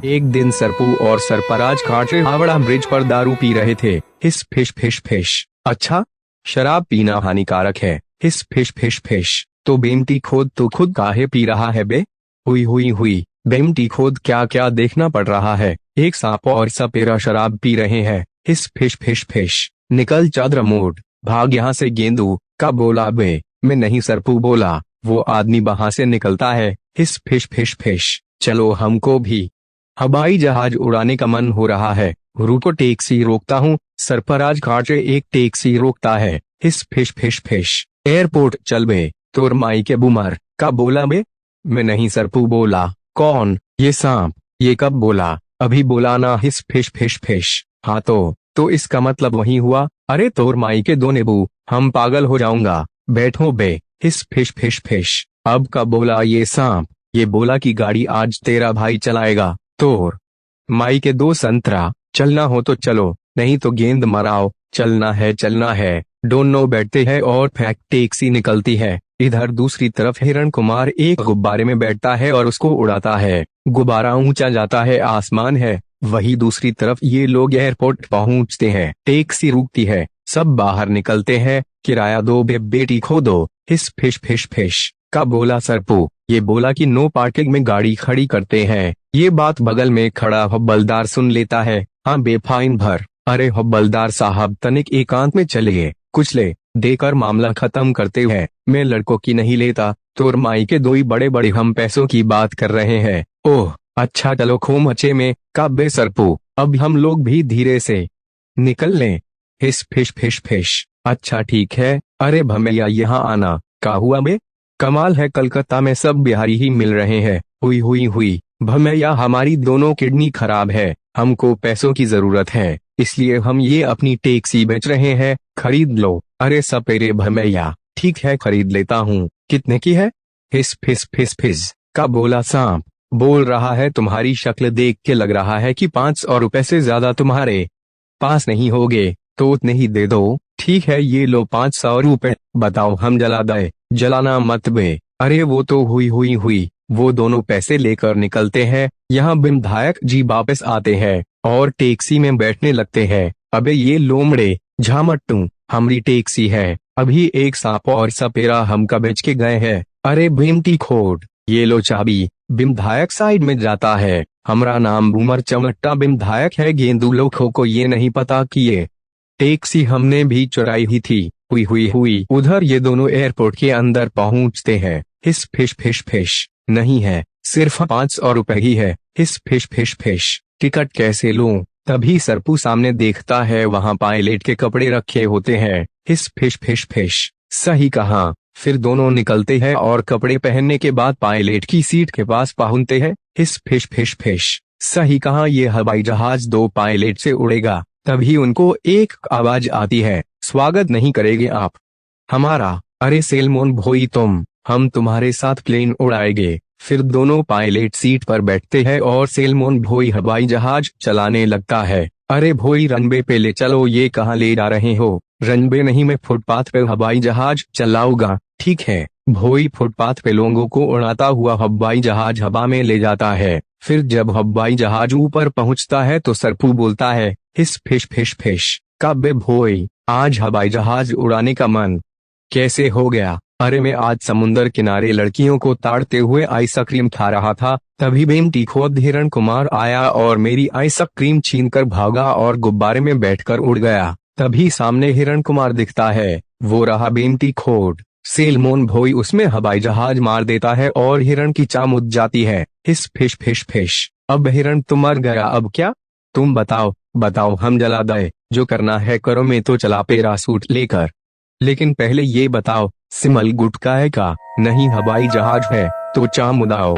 एक दिन सरपू और सरपराज कांटे हावड़ा ब्रिज पर दारू पी रहे थे। हिस फिश फिश फिश। अच्छा, शराब पीना हानिकारक है। हिस फिश फिश फिश। तो बेमती खोद तो खुद काहे पी रहा है बे? हुई हुई हुई। बेमती खोद क्या क्या देखना पड़ रहा है। एक सांप और सपेरा शराब पी रहे हैं। हिस फिश फिश फिश। निकल चादर मोड़, भाग यहाँ से गेंदू। का बोला बे? मैं नहीं, सरपू बोला। वो आदमी वहां से निकलता है। हिस फिश फिश फिश। चलो हमको भी हवाई जहाज उड़ाने का मन हो रहा है। रुको टैक्सी रोकता हूँ। सरफराज कांटे एक टैक्सी रोकता है। हिस फिश फिश फिश। एयरपोर्ट चल बे। तोर माई के बुमर। का बोला बे? मैं नहीं, सरपू बोला। कौन? ये सांप। ये कब बोला? अभी बोला ना। हिस फिश फिश फिश। हाँ तो इसका मतलब वही हुआ। अरे तोर माई के दो नेबू, हम पागल हो जाऊंगा। बैठो बे। हिस फिश फिश फिश। अब कब बोला ये सांप? ये बोला कि गाड़ी आज तेरा भाई चलाएगा। तोर माई के दो संतरा। चलना हो तो चलो, नहीं तो गेंद मराओ। चलना है। दोनों बैठते हैं और फेंक टैक्सी निकलती है। इधर दूसरी तरफ हिरण कुमार एक गुब्बारे में बैठता है और उसको उड़ाता है। गुब्बारा ऊंचा जाता है, आसमान है। वही दूसरी तरफ ये लोग एयरपोर्ट पहुंचते हैं। टैक्सी रुकती है, सब बाहर निकलते हैं। किराया दो बे बेटी खो दो। हिस फिश फिश फिश। का बोला सरपू? ये बोला कि नो पार्किंग में गाड़ी खड़ी करते हैं। ये बात बगल में खड़ा हवलदार सुन लेता है। हाँ बे, फाइन भर। अरे हवलदार साहब, तनिक एकांत में चलिए, कुछ ले देकर मामला खत्म करते हैं। मैं लड़कों की नहीं लेता। तोर माई के दो ही बड़े बड़े हम पैसों की बात कर रहे हैं। ओह अच्छा, चलो खो मचे में। का बे सरपू, अब हम लोग भी धीरे से निकल लें। हिस फिश फिश फिश। अच्छा ठीक है। अरे भमैया, यहाँ आना। का हुआ बे? कमाल है, कलकत्ता में सब बिहारी ही मिल रहे हैं। हुई हुई हुई। भमैया, हमारी दोनों किडनी खराब है। हमको पैसों की जरूरत है, इसलिए हम ये अपनी टैक्सी बेच रहे हैं। खरीद लो। अरे सपेरे भमैया, ठीक है खरीद लेता हूँ। कितने की है? हिस फिस फिस फिस। का बोला सांप? बोल रहा है तुम्हारी शक्ल देख के लग रहा है कि 500 रुपए से ज्यादा तुम्हारे पास नहीं होगे, तो उतने ही दे दो। ठीक है, ये लो 500 रुपए। बताओ हम जला दे? जलाना मत बे। अरे वो तो हुई हुई हुई। वो दोनों पैसे लेकर निकलते हैं। यहाँ विधायक जी वापस आते हैं और टैक्सी में बैठने लगते हैं। अबे ये लोमड़े झामट्टू, हमारी टैक्सी है। अभी एक सांप और सपेरा हमका बेच के गए हैं। अरे बेमती खोड, ये लो चाबी। विधायक साइड में जाता है। हमारा नाम बूमर चमट्टा विधायक है। गेंदू लोगों को ये नहीं पता कि ये टैक्सी हमने भी चुराई ही थी। हुई हुई हुई। उधर ये दोनों एयरपोर्ट के अंदर पहुंचते हैं। हिस फिश फिश फिश। नहीं है, सिर्फ 500 रुपए ही है। हिस फिश फिश फिश। टिकट कैसे लूं? तभी सरपू सामने देखता है, वहां पायलट के कपड़े रखे होते हैं। हिस फिश फिश फिश। सही कहा। फिर दोनों निकलते हैं और कपड़े पहनने के बाद पायलट की सीट के पास पहुंचते हैं। हिस फिश फिश फिश। सही कहा, ये हवाई जहाज दो पायलट से उड़ेगा। तभी उनको एक आवाज आती है, स्वागत नहीं करेंगे आप हमारा? अरे सेलमोन भोई तुम, हम तुम्हारे साथ प्लेन उड़ाएंगे। फिर दोनों पायलट सीट पर बैठते हैं और सेलमोन भोई हवाई जहाज चलाने लगता है। अरे भोई, रनवे पे ले चलो। ये कहाँ ले जा रहे हो? रनवे नहीं, मैं फुटपाथ पे हवाई जहाज चलाऊंगा। ठीक है। भोई फुटपाथ पे लोगों को उड़ाता हुआ हवाई जहाज हवा में ले जाता है। फिर जब हवाई जहाज ऊपर पहुंचता है तो सरपू बोलता है, हिस फिश फिश फिश। का बे भोई, आज हवाई जहाज उड़ाने का मन कैसे हो गया? अरे मैं आज समुंदर किनारे लड़कियों को ताड़ते हुए आइसक्रीम खा रहा था। तभी बेमती खोद हिरण कुमार आया और मेरी आइसक्रीम छीनकर भागा और गुब्बारे में बैठकर उड़ गया। तभी सामने हिरण कुमार दिखता है, वो रहा बेमती खोद। सेलमोन भोई उसमें हवाई जहाज मार देता है और हिरण की चाम उड़ जाती है। हिस फिश फिश फिश। अब हिरण तो मर गया, अब क्या? तुम बताओ हम जला दे? जो करना है करो, मैं तो चला पैराशूट लेकर। लेकिन पहले ये बताओ, सिमल गुटका है का? नहीं, हवाई जहाज है तो चाम उड़ाओ।